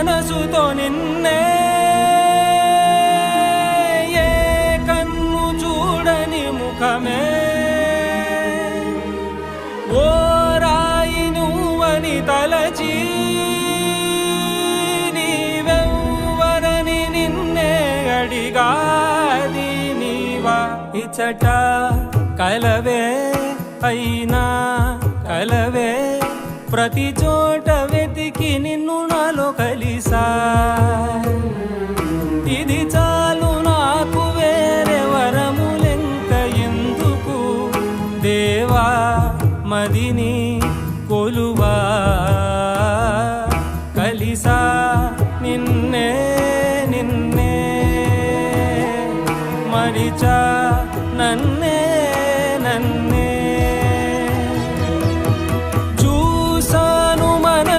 మనసుతో నిన్నే ఏ కన్ను చూడని ముఖమే ఓ రాయి నువ్వని తలచి నీవెవ్వరని నిన్నే అడిగాది నీవా ఇచ్చట కలవే అయినా కలవే ప్రతి చోట వెతికి నిన్ను నాలో కలిసా